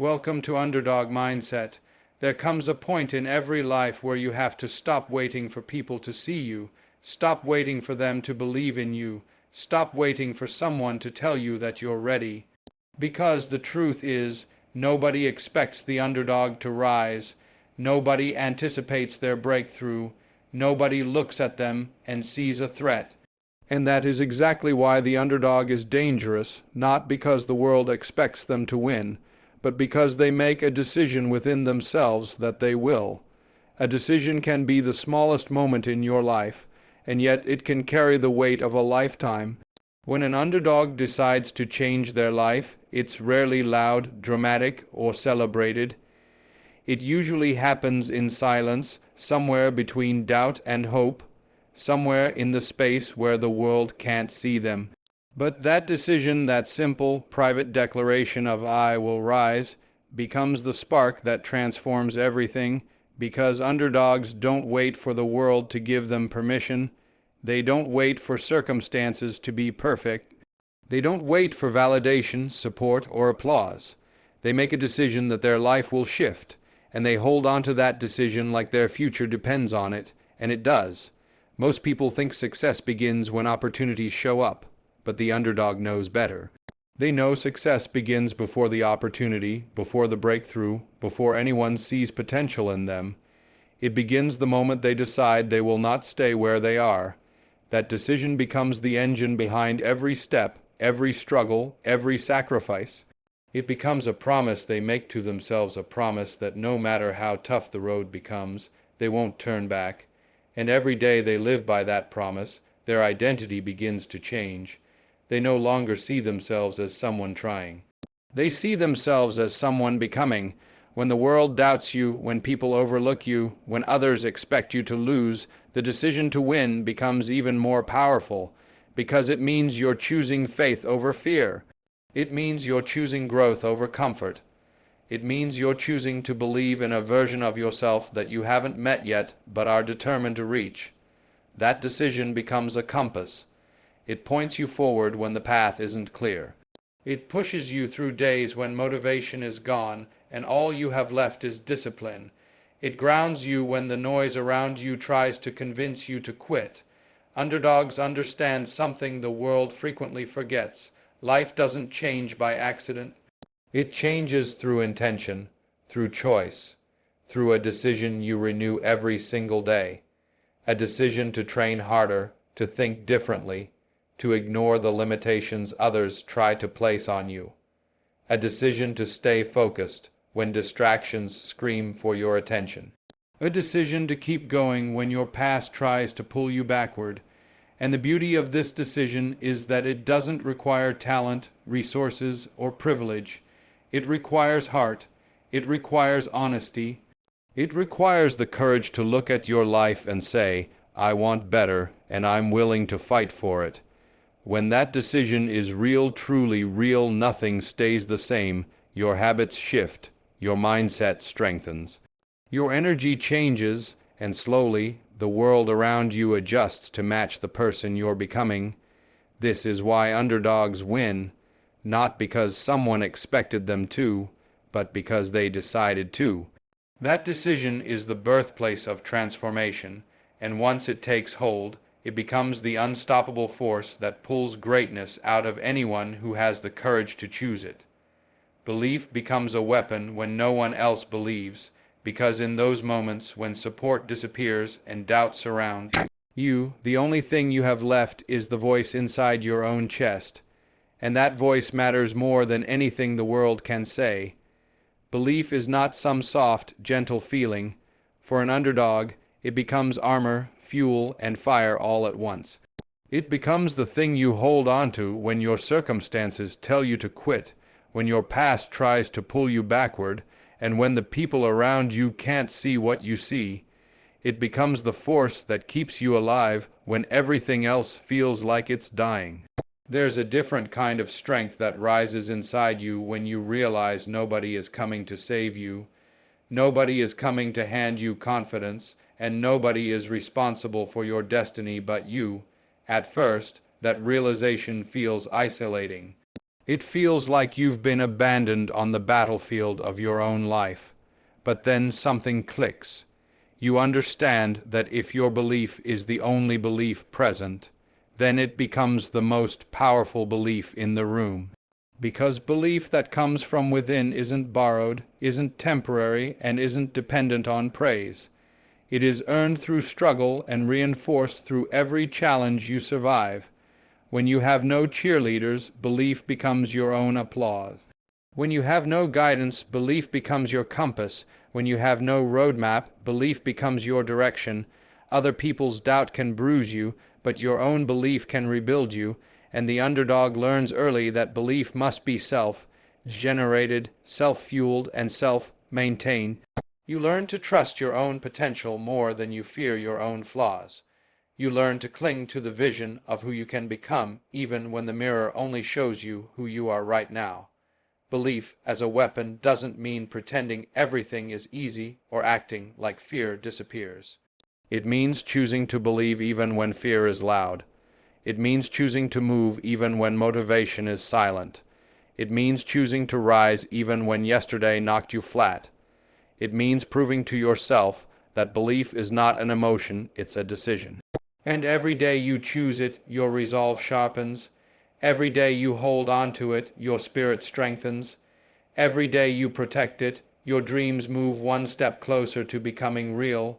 Welcome to Underdog Mindset. There comes a point in every life where you have to stop waiting for people to see you, stop waiting for them to believe in you, stop waiting for someone to tell you that you're ready. Because the truth is, nobody expects the underdog to rise, nobody anticipates their breakthrough, nobody looks at them and sees a threat. And that is exactly why the underdog is dangerous, not because the world expects them to win, but because they make a decision within themselves that they will. A decision can be the smallest moment in your life, and yet it can carry the weight of a lifetime. When an underdog decides to change their life, it's rarely loud, dramatic, or celebrated. It usually happens in silence, somewhere between doubt and hope, somewhere in the space where the world can't see them. But that decision, that simple, private declaration of "I will rise," becomes the spark that transforms everything, because underdogs don't wait for the world to give them permission. They don't wait for circumstances to be perfect. They don't wait for validation, support, or applause. They make a decision that their life will shift, and they hold on to that decision like their future depends on it, and it does. Most people think success begins when opportunities show up, but the underdog knows better. They know success begins before the opportunity, before the breakthrough, before anyone sees potential in them. It begins the moment they decide they will not stay where they are. That decision becomes the engine behind every step, every struggle, every sacrifice. It becomes a promise they make to themselves, a promise that no matter how tough the road becomes, they won't turn back. And every day they live by that promise, their identity begins to change. They no longer see themselves as someone trying. They see themselves as someone becoming. When the world doubts you, when people overlook you, when others expect you to lose, the decision to win becomes even more powerful, because it means you're choosing faith over fear. It means you're choosing growth over comfort. It means you're choosing to believe in a version of yourself that you haven't met yet but are determined to reach. That decision becomes a compass. It points you forward when the path isn't clear. It pushes you through days when motivation is gone and all you have left is discipline. It grounds you when the noise around you tries to convince you to quit. Underdogs understand something the world frequently forgets. Life doesn't change by accident. It changes through intention, through choice, through a decision you renew every single day. A decision to train harder, to think differently, to ignore the limitations others try to place on you. A decision to stay focused when distractions scream for your attention. A decision to keep going when your past tries to pull you backward. And the beauty of this decision is that it doesn't require talent, resources, or privilege. It requires heart. It requires honesty. It requires the courage to look at your life and say, "I want better, and I'm willing to fight for it." When that decision is real, truly real, nothing stays the same. Your habits shift. Your mindset strengthens. Your energy changes, and slowly, the world around you adjusts to match the person you're becoming. This is why underdogs win. Not because someone expected them to, but because they decided to. That decision is the birthplace of transformation, and once it takes hold, it becomes the unstoppable force that pulls greatness out of anyone who has the courage to choose it. Belief becomes a weapon when no one else believes, because in those moments when support disappears and doubt surrounds you, the only thing you have left is the voice inside your own chest. And that voice matters more than anything the world can say. Belief is not some soft, gentle feeling. For an underdog, it becomes armor, fuel, and fire all at once. It becomes the thing you hold on to when your circumstances tell you to quit, when your past tries to pull you backward, and when the people around you can't see what you see. It becomes the force that keeps you alive when everything else feels like it's dying. There's a different kind of strength that rises inside you when you realize nobody is coming to save you, nobody is coming to hand you confidence, and nobody is responsible for your destiny but you. At first, that realization feels isolating. It feels like you've been abandoned on the battlefield of your own life. But then something clicks. You understand that if your belief is the only belief present, then it becomes the most powerful belief in the room. Because belief that comes from within isn't borrowed, isn't temporary, and isn't dependent on praise. It is earned through struggle and reinforced through every challenge you survive. When you have no cheerleaders, belief becomes your own applause. When you have no guidance, belief becomes your compass. When you have no roadmap, belief becomes your direction. Other people's doubt can bruise you, but your own belief can rebuild you, and the underdog learns early that belief must be self-generated, self-fueled, and self-maintained. You learn to trust your own potential more than you fear your own flaws. You learn to cling to the vision of who you can become, even when the mirror only shows you who you are right now. Belief as a weapon doesn't mean pretending everything is easy or acting like fear disappears. It means choosing to believe even when fear is loud. It means choosing to move even when motivation is silent. It means choosing to rise even when yesterday knocked you flat. It means proving to yourself that belief is not an emotion, it's a decision. And every day you choose it, your resolve sharpens. Every day you hold on to it, your spirit strengthens. Every day you protect it, your dreams move one step closer to becoming real.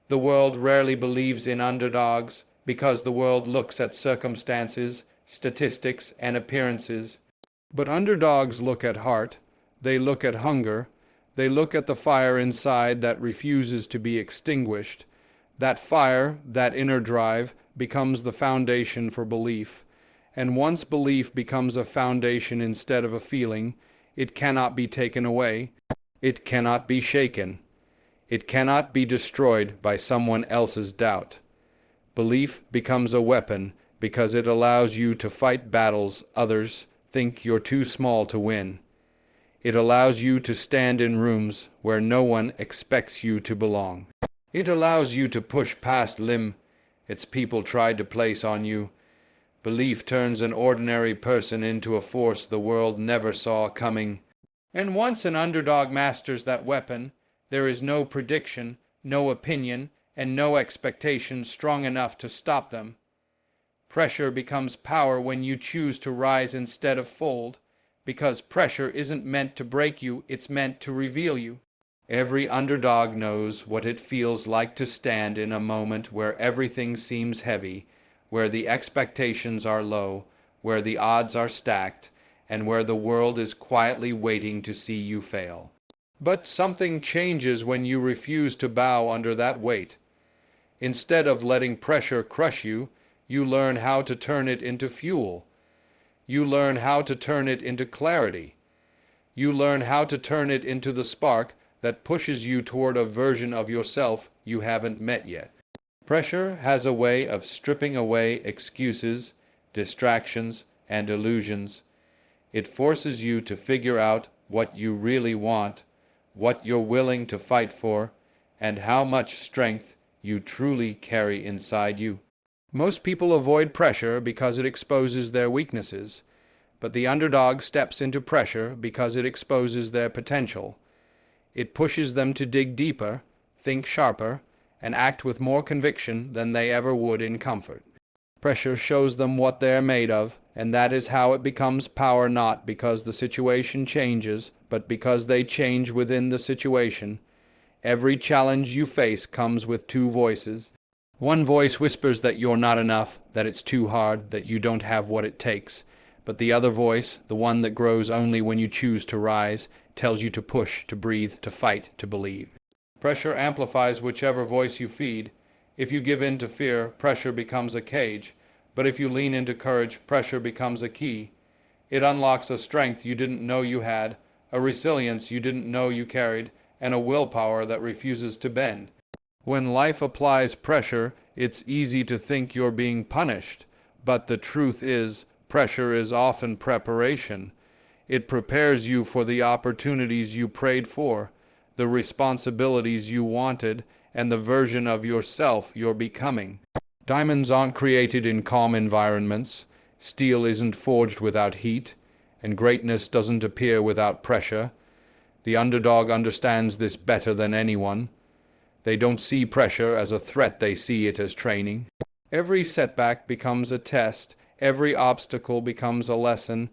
The world rarely believes in underdogs because the world looks at circumstances, statistics, and appearances. But underdogs look at heart, they look at hunger, they look at the fire inside that refuses to be extinguished. That fire, that inner drive, becomes the foundation for belief. And once belief becomes a foundation instead of a feeling, it cannot be taken away. It cannot be shaken. It cannot be destroyed by someone else's doubt. Belief becomes a weapon because it allows you to fight battles others think you're too small to win. It allows you to stand in rooms where no one expects you to belong. It allows you to push past its people tried to place on you. Belief turns an ordinary person into a force the world never saw coming. And once an underdog masters that weapon, there is no prediction, no opinion, and no expectation strong enough to stop them. Pressure becomes power when you choose to rise instead of fold, because pressure isn't meant to break you, it's meant to reveal you. Every underdog knows what it feels like to stand in a moment where everything seems heavy, where the expectations are low, where the odds are stacked, and where the world is quietly waiting to see you fail. But something changes when you refuse to bow under that weight. Instead of letting pressure crush you, you learn how to turn it into fuel. You learn how to turn it into clarity. You learn how to turn it into the spark that pushes you toward a version of yourself you haven't met yet. Pressure has a way of stripping away excuses, distractions, and illusions. It forces you to figure out what you really want, what you're willing to fight for, and how much strength you truly carry inside you. Most people avoid pressure because it exposes their weaknesses, but the underdog steps into pressure because it exposes their potential. It pushes them to dig deeper, think sharper, and act with more conviction than they ever would in comfort. Pressure shows them what they're made of, and that is how it becomes power, not because the situation changes, but because they change within the situation. Every challenge you face comes with two voices. One voice whispers that you're not enough, that it's too hard, that you don't have what it takes. But the other voice, the one that grows only when you choose to rise, tells you to push, to breathe, to fight, to believe. Pressure amplifies whichever voice you feed. If you give in to fear, pressure becomes a cage. But if you lean into courage, pressure becomes a key. It unlocks a strength you didn't know you had, a resilience you didn't know you carried, and a willpower that refuses to bend. When life applies pressure, it's easy to think you're being punished. But the truth is, pressure is often preparation. It prepares you for the opportunities you prayed for, the responsibilities you wanted, and the version of yourself you're becoming. Diamonds aren't created in calm environments. Steel isn't forged without heat. and greatness doesn't appear without pressure. The underdog understands this better than anyone. They don't see pressure as a threat, they see it as training. Every setback becomes a test, every obstacle becomes a lesson,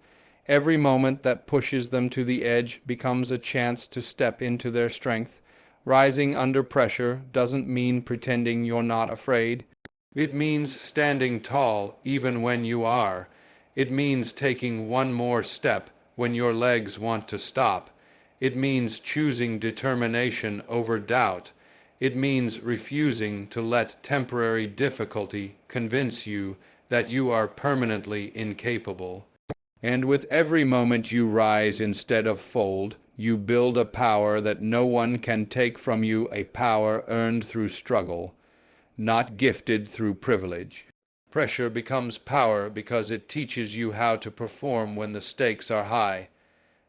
every moment that pushes them to the edge becomes a chance to step into their strength. Rising under pressure doesn't mean pretending you're not afraid. It means standing tall even when you are. It means taking one more step when your legs want to stop. It means choosing determination over doubt. It means refusing to let temporary difficulty convince you that you are permanently incapable. And with every moment you rise instead of fold, you build a power that no one can take from you, a power earned through struggle, not gifted through privilege. Pressure becomes power because it teaches you how to perform when the stakes are high,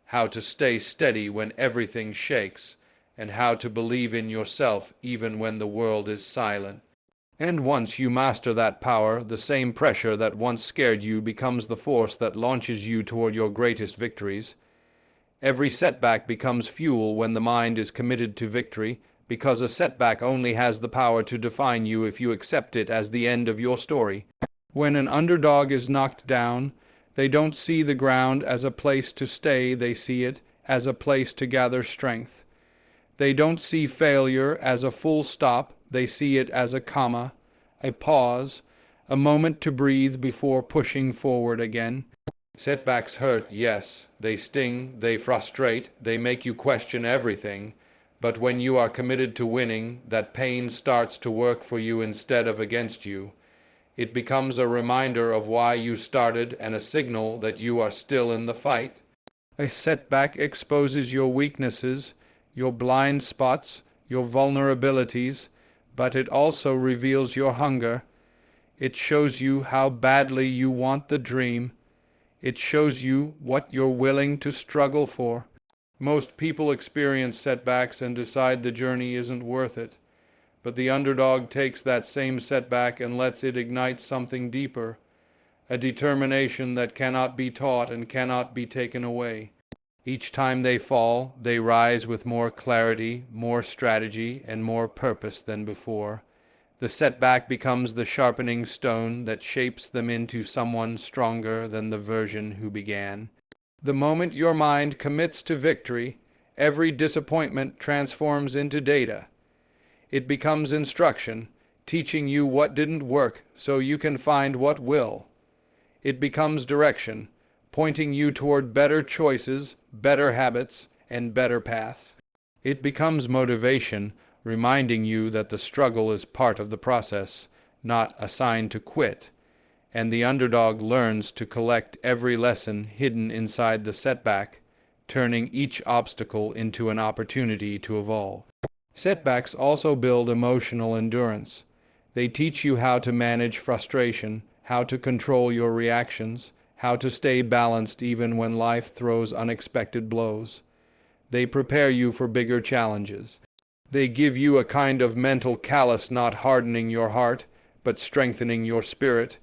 how to stay steady when everything shakes, and how to believe in yourself even when the world is silent. And once you master that power, the same pressure that once scared you becomes the force that launches you toward your greatest victories. Every setback becomes fuel when the mind is committed to victory, because a setback only has the power to define you if you accept it as the end of your story. When an underdog is knocked down, they don't see the ground as a place to stay, they see it as a place to gather strength. They don't see failure as a full stop, they see it as a comma, a pause, a moment to breathe before pushing forward again. Setbacks hurt, yes, they sting, they frustrate, they make you question everything, but when you are committed to winning, that pain starts to work for you instead of against you. It becomes a reminder of why you started and a signal that you are still in the fight. A setback exposes your weaknesses, your blind spots, your vulnerabilities, but it also reveals your hunger. It shows you how badly you want the dream. It shows you what you're willing to struggle for. Most people experience setbacks and decide the journey isn't worth it. But the underdog takes that same setback and lets it ignite something deeper, a determination that cannot be taught and cannot be taken away. Each time they fall, they rise with more clarity, more strategy, and more purpose than before. The setback becomes the sharpening stone that shapes them into someone stronger than the version who began. The moment your mind commits to victory, every disappointment transforms into data. It becomes instruction, teaching you what didn't work so you can find what will. It becomes direction, pointing you toward better choices, better habits, and better paths. It becomes motivation, reminding you that the struggle is part of the process, not a sign to quit. And the underdog learns to collect every lesson hidden inside the setback, turning each obstacle into an opportunity to evolve. Setbacks also build emotional endurance. They teach you how to manage frustration, how to control your reactions, how to stay balanced even when life throws unexpected blows. They prepare you for bigger challenges. They give you a kind of mental callus, not hardening your heart, but strengthening your spirit.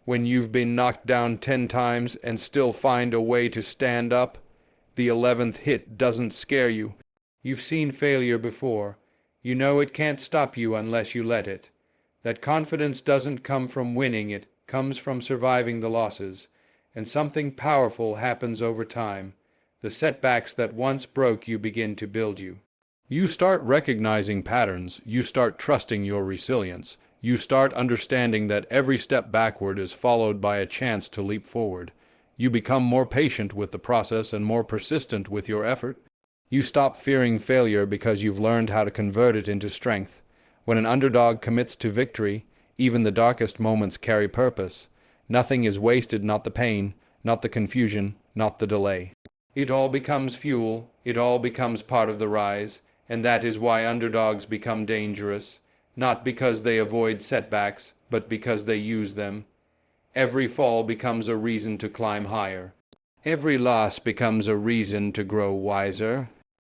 When you've been knocked down 10 times and still find a way to stand up, the 11th hit doesn't scare you. You've seen failure before. You know it can't stop you unless you let it. That confidence doesn't come from winning, it comes from surviving the losses. And something powerful happens over time. The setbacks that once broke you begin to build you. You start recognizing patterns. You start trusting your resilience. You start understanding that every step backward is followed by a chance to leap forward. You become more patient with the process and more persistent with your effort. You stop fearing failure because you've learned how to convert it into strength. When an underdog commits to victory, even the darkest moments carry purpose. Nothing is wasted, not the pain, not the confusion, not the delay. It all becomes fuel, it all becomes part of the rise, and that is why underdogs become dangerous, not because they avoid setbacks, but because they use them. Every fall becomes a reason to climb higher. Every loss becomes a reason to grow wiser.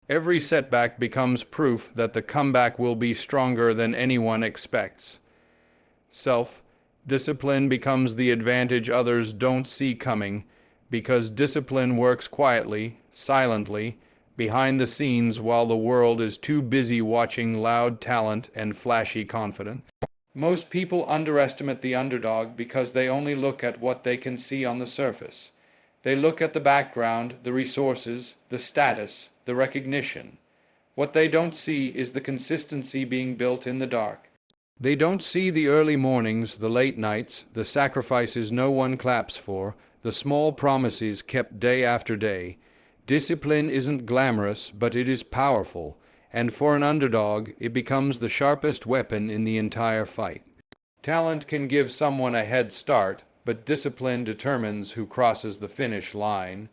Every setback becomes proof that the comeback will be stronger than anyone expects. Self-discipline becomes the advantage others don't see coming, because discipline works quietly, silently, behind the scenes while the world is too busy watching loud talent and flashy confidence. Most people underestimate the underdog because they only look at what they can see on the surface. They look at the background, the resources, the status, the recognition. What they don't see is the consistency being built in the dark. They don't see the early mornings, the late nights, the sacrifices no one claps for, the small promises kept day after day. Discipline isn't glamorous, but it is powerful, and for an underdog, it becomes the sharpest weapon in the entire fight. Talent can give someone a head start, but discipline determines who crosses the finish line.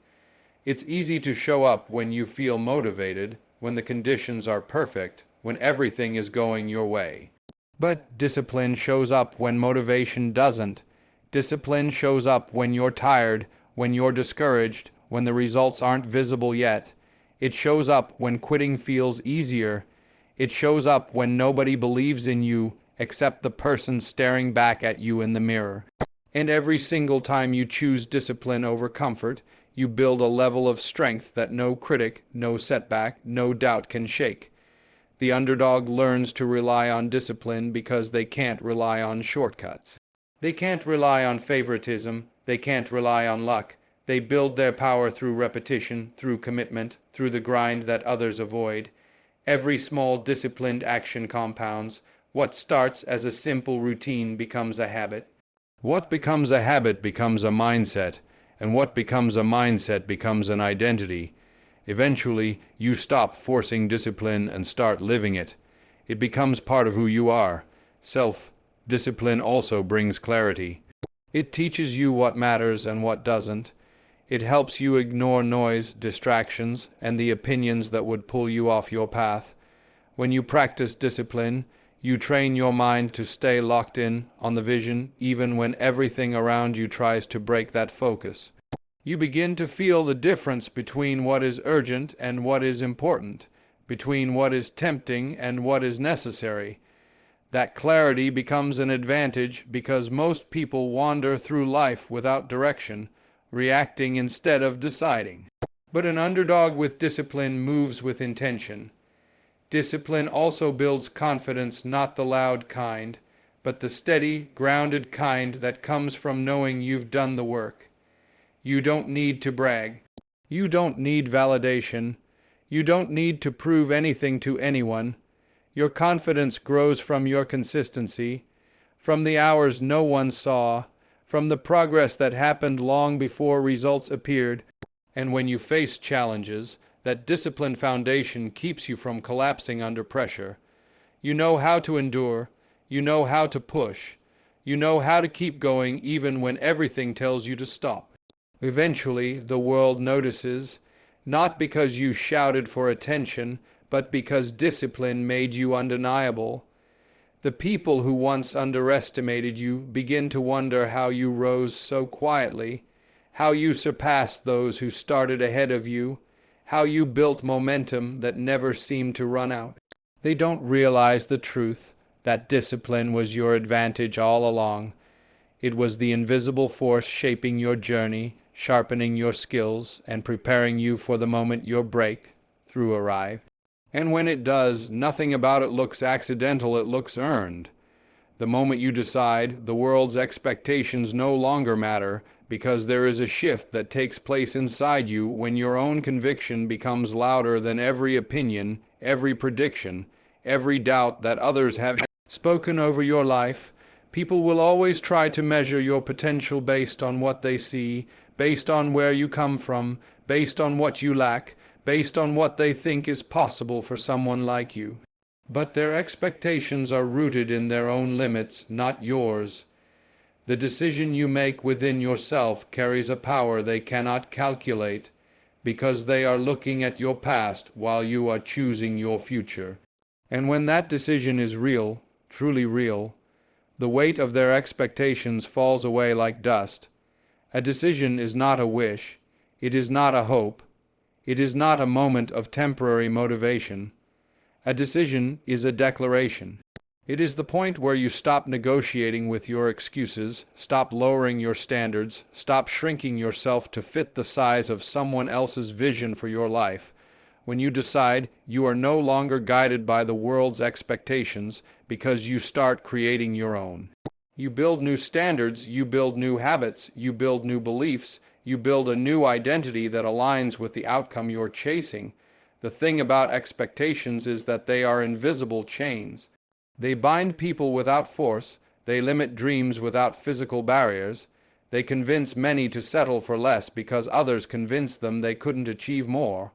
It's easy to show up when you feel motivated, when the conditions are perfect, when everything is going your way. But discipline shows up when motivation doesn't. Discipline shows up when you're tired, when you're discouraged, when the results aren't visible yet. It shows up when quitting feels easier. It shows up when nobody believes in you except the person staring back at you in the mirror. And every single time you choose discipline over comfort, you build a level of strength that no critic, no setback, no doubt can shake. The underdog learns to rely on discipline because they can't rely on shortcuts. They can't rely on favoritism. They can't rely on luck. They build their power through repetition, through commitment, through the grind that others avoid. Every small disciplined action compounds. What starts as a simple routine becomes a habit. What becomes a habit becomes a mindset, and what becomes a mindset becomes an identity. Eventually, you stop forcing discipline and start living it. It becomes part of who you are. Self-discipline also brings clarity. It teaches you what matters and what doesn't. It helps you ignore noise, distractions, and the opinions that would pull you off your path. When you practice discipline, you train your mind to stay locked in on the vision, even when everything around you tries to break that focus. You begin to feel the difference between what is urgent and what is important, between what is tempting and what is necessary. That clarity becomes an advantage because most people wander through life without direction, reacting instead of deciding. But an underdog with discipline moves with intention. Discipline also builds confidence, not the loud kind, but the steady, grounded kind that comes from knowing you've done the work. You don't need to brag. You don't need validation. You don't need to prove anything to anyone. Your confidence grows from your consistency, from the hours no one saw, from the progress that happened long before results appeared. And when you face challenges, that disciplined foundation keeps you from collapsing under pressure. You know how to endure. You know how to push. You know how to keep going even when everything tells you to stop. Eventually, the world notices, not because you shouted for attention, but because discipline made you undeniable. The people who once underestimated you begin to wonder how you rose so quietly, how you surpassed those who started ahead of you, how you built momentum that never seemed to run out. They don't realize the truth, that discipline was your advantage all along. It was the invisible force shaping your journey, sharpening your skills, and preparing you for the moment your breakthrough arrived. And when it does, nothing about it looks accidental, it looks earned. The moment you decide, the world's expectations no longer matter, because there is a shift that takes place inside you when your own conviction becomes louder than every opinion, every prediction, every doubt that others have spoken over your life. People will always try to measure your potential based on what they see, based on where you come from, based on what you lack, based on what they think is possible for someone like you. But their expectations are rooted in their own limits, not yours. The decision you make within yourself carries a power they cannot calculate, because they are looking at your past while you are choosing your future. And when that decision is real, truly real, the weight of their expectations falls away like dust. A decision is not a wish. It is not a hope. It is not a moment of temporary motivation. A decision is a declaration. It is the point where you stop negotiating with your excuses, stop lowering your standards, stop shrinking yourself to fit the size of someone else's vision for your life. When you decide you are no longer guided by the world's expectations because you start creating your own. You build new standards, you build new habits, you build new beliefs, you build a new identity that aligns with the outcome you're chasing. The thing about expectations is that they are invisible chains. They bind people without force, they limit dreams without physical barriers, they convince many to settle for less because others convinced them they couldn't achieve more.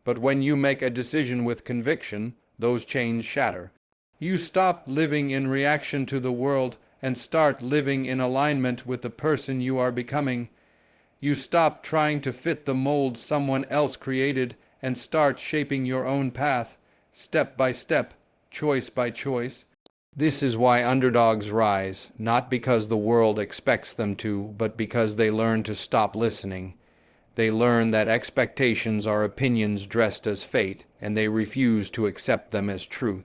But when you make a decision with conviction, those chains shatter. You stop living in reaction to the world and start living in alignment with the person you are becoming. You stop trying to fit the mold someone else created and start shaping your own path, step by step, choice by choice. This is why underdogs rise, not because the world expects them to, but because they learn to stop listening. They learn that expectations are opinions dressed as fate, and they refuse to accept them as truth.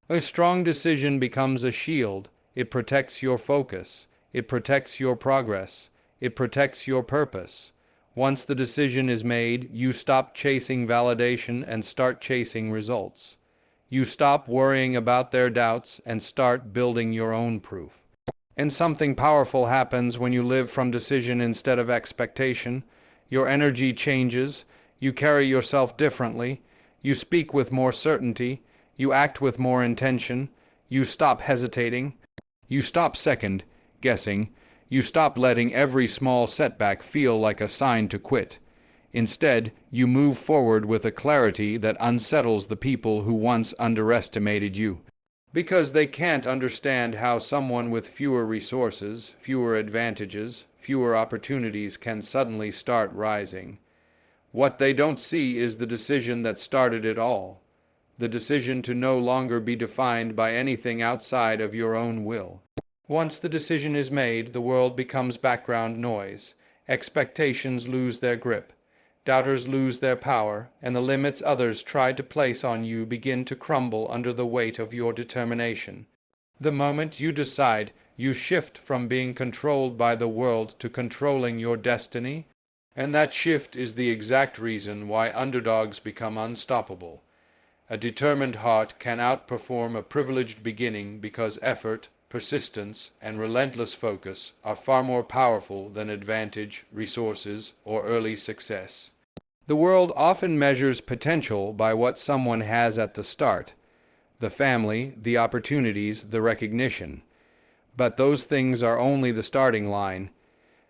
A strong decision becomes a shield. It protects your focus. It protects your progress. It protects your purpose. Once the decision is made, you stop chasing validation and start chasing results. You stop worrying about their doubts and start building your own proof. And something powerful happens when you live from decision instead of expectation. Your energy changes, you carry yourself differently, you speak with more certainty, you act with more intention, you stop hesitating, you stop second guessing, you stop letting every small setback feel like a sign to quit. Instead, you move forward with a clarity that unsettles the people who once underestimated you. Because they can't understand how someone with fewer resources, fewer advantages, fewer opportunities can suddenly start rising. What they don't see is the decision that started it all. The decision to no longer be defined by anything outside of your own will. Once the decision is made, the world becomes background noise. Expectations lose their grip. Doubters lose their power, and the limits others try to place on you begin to crumble under the weight of your determination. The moment you decide, you shift from being controlled by the world to controlling your destiny, and that shift is the exact reason why underdogs become unstoppable. A determined heart can outperform a privileged beginning because effort, persistence, and relentless focus are far more powerful than advantage, resources, or early success. The world often measures potential by what someone has at the start: the family, the opportunities, the recognition. But those things are only the starting line.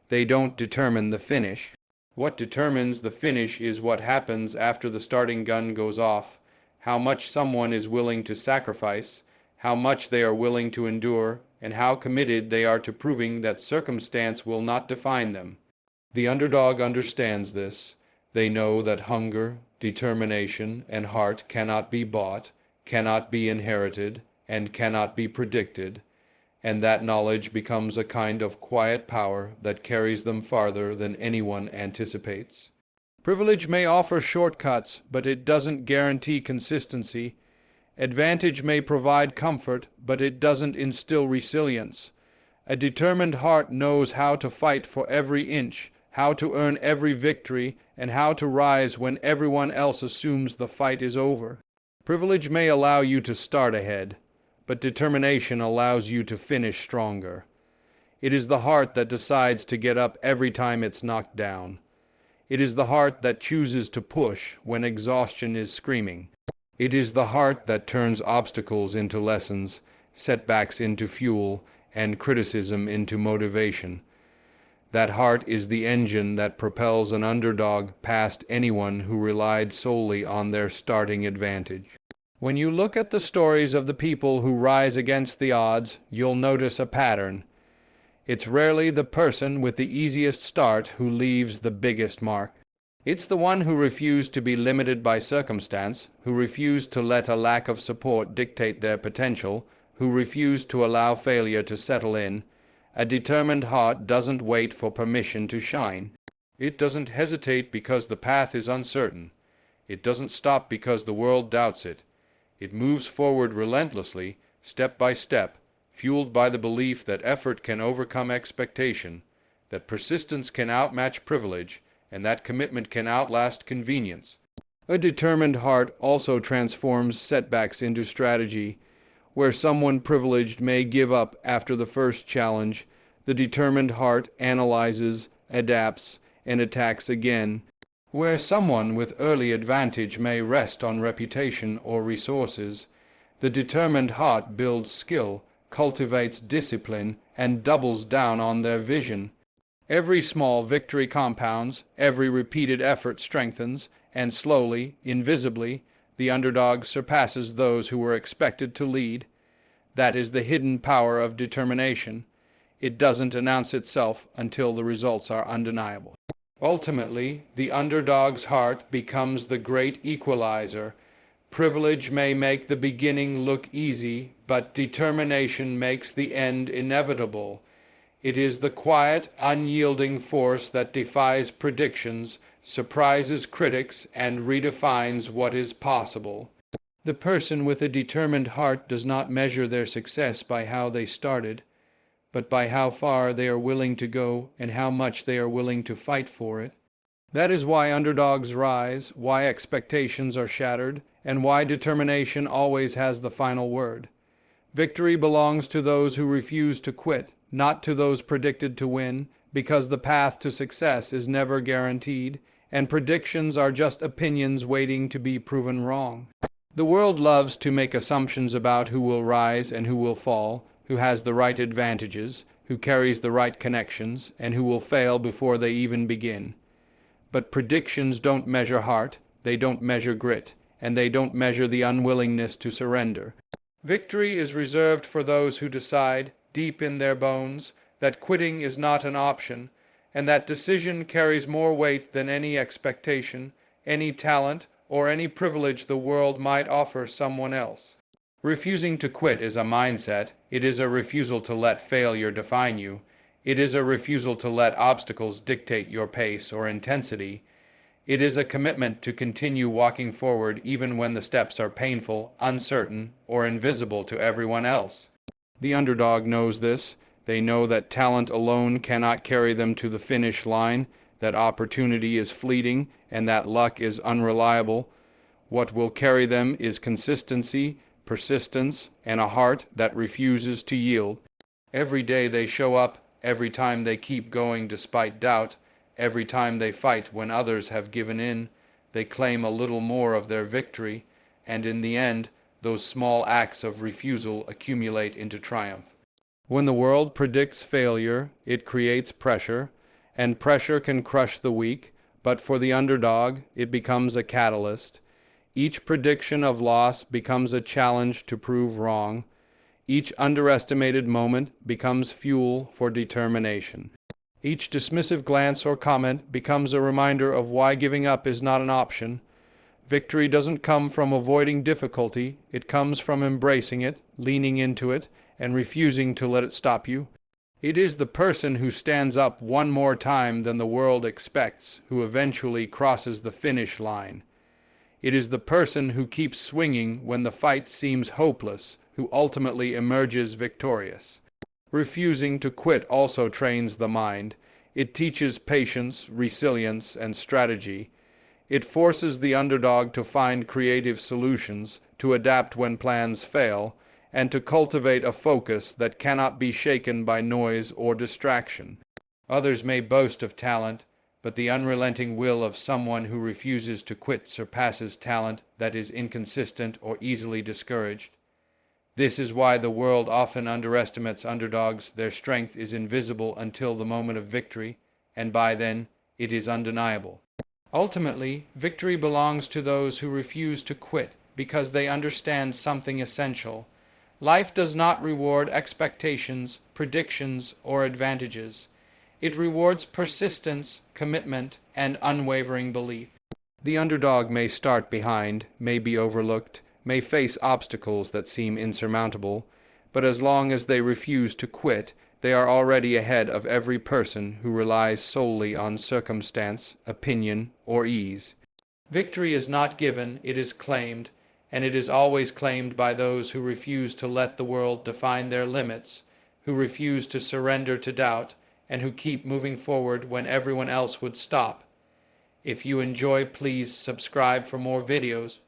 They don't determine the finish. What determines the finish is what happens after the starting gun goes off, how much someone is willing to sacrifice, how much they are willing to endure, and how committed they are to proving that circumstance will not define them. The underdog understands this. They know that hunger, determination, and heart cannot be bought, cannot be inherited, and cannot be predicted, and that knowledge becomes a kind of quiet power that carries them farther than anyone anticipates. Privilege may offer shortcuts, but it doesn't guarantee consistency. Advantage may provide comfort, but it doesn't instill resilience. A determined heart knows how to fight for every inch, how to earn every victory, and how to rise when everyone else assumes the fight is over. Privilege may allow you to start ahead, but determination allows you to finish stronger. It is the heart that decides to get up every time it's knocked down. It is the heart that chooses to push when exhaustion is screaming. It is the heart that turns obstacles into lessons, setbacks into fuel, and criticism into motivation. That heart is the engine that propels an underdog past anyone who relied solely on their starting advantage. When you look at the stories of the people who rise against the odds, you'll notice a pattern. It's rarely the person with the easiest start who leaves the biggest mark. It's the one who refused to be limited by circumstance, who refused to let a lack of support dictate their potential, who refused to allow failure to settle in. A determined heart doesn't wait for permission to shine. It doesn't hesitate because the path is uncertain. It doesn't stop because the world doubts it. It moves forward relentlessly step by step, fueled by the belief that effort can overcome expectation, that persistence can outmatch privilege, and that commitment can outlast convenience. A determined heart also transforms setbacks into strategy. Where someone privileged may give up after the first challenge, the determined heart analyzes, adapts, and attacks again. Where someone with early advantage may rest on reputation or resources, the determined heart builds skill, cultivates discipline, and doubles down on their vision. Every small victory compounds, every repeated effort strengthens, and slowly, invisibly, the underdog surpasses those who were expected to lead. That is the hidden power of determination. It doesn't announce itself until the results are undeniable. Ultimately, the underdog's heart becomes the great equalizer. Privilege may make the beginning look easy, but determination makes the end inevitable. It is the quiet, unyielding force that defies predictions, surprises critics, and redefines what is possible. The person with a determined heart does not measure their success by how they started, but by how far they are willing to go and how much they are willing to fight for it. That is why underdogs rise, why expectations are shattered, and why determination always has the final word. Victory belongs to those who refuse to quit, not to those predicted to win, because the path to success is never guaranteed, and predictions are just opinions waiting to be proven wrong. The world loves to make assumptions about who will rise and who will fall, who has the right advantages, who carries the right connections, and who will fail before they even begin. But predictions don't measure heart, they don't measure grit, and they don't measure the unwillingness to surrender. Victory is reserved for those who decide, deep in their bones, that quitting is not an option, and that decision carries more weight than any expectation, any talent, or any privilege the world might offer someone else. Refusing to quit is a mindset. It is a refusal to let failure define you. It is a refusal to let obstacles dictate your pace or intensity. It is a commitment to continue walking forward even when the steps are painful, uncertain, or invisible to everyone else. The underdog knows this. They know that talent alone cannot carry them to the finish line, that opportunity is fleeting, and that luck is unreliable. What will carry them is consistency, persistence, and a heart that refuses to yield. Every day they show up, every time they keep going despite doubt, every time they fight when others have given in, they claim a little more of their victory, and in the end, those small acts of refusal accumulate into triumph. When the world predicts failure, it creates pressure, and pressure can crush the weak, but for the underdog, it becomes a catalyst. Each prediction of loss becomes a challenge to prove wrong. Each underestimated moment becomes fuel for determination. Each dismissive glance or comment becomes a reminder of why giving up is not an option. Victory doesn't come from avoiding difficulty, it comes from embracing it, leaning into it, and refusing to let it stop you. It is the person who stands up one more time than the world expects who eventually crosses the finish line. It is the person who keeps swinging when the fight seems hopeless who ultimately emerges victorious. Refusing to quit also trains the mind. It teaches patience, resilience, and strategy. It forces the underdog to find creative solutions, to adapt when plans fail, and to cultivate a focus that cannot be shaken by noise or distraction. Others may boast of talent, but the unrelenting will of someone who refuses to quit surpasses talent that is inconsistent or easily discouraged. This is why the world often underestimates underdogs. Their strength is invisible until the moment of victory, and by then it is undeniable. Ultimately, victory belongs to those who refuse to quit because they understand something essential. Life does not reward expectations, predictions, or advantages. It rewards persistence, commitment, and unwavering belief. The underdog may start behind, may be overlooked, may face obstacles that seem insurmountable, but as long as they refuse to quit, they are already ahead of every person who relies solely on circumstance, opinion, or ease. Victory is not given, it is claimed, and it is always claimed by those who refuse to let the world define their limits, who refuse to surrender to doubt, and who keep moving forward when everyone else would stop. If you enjoy, please subscribe for more videos.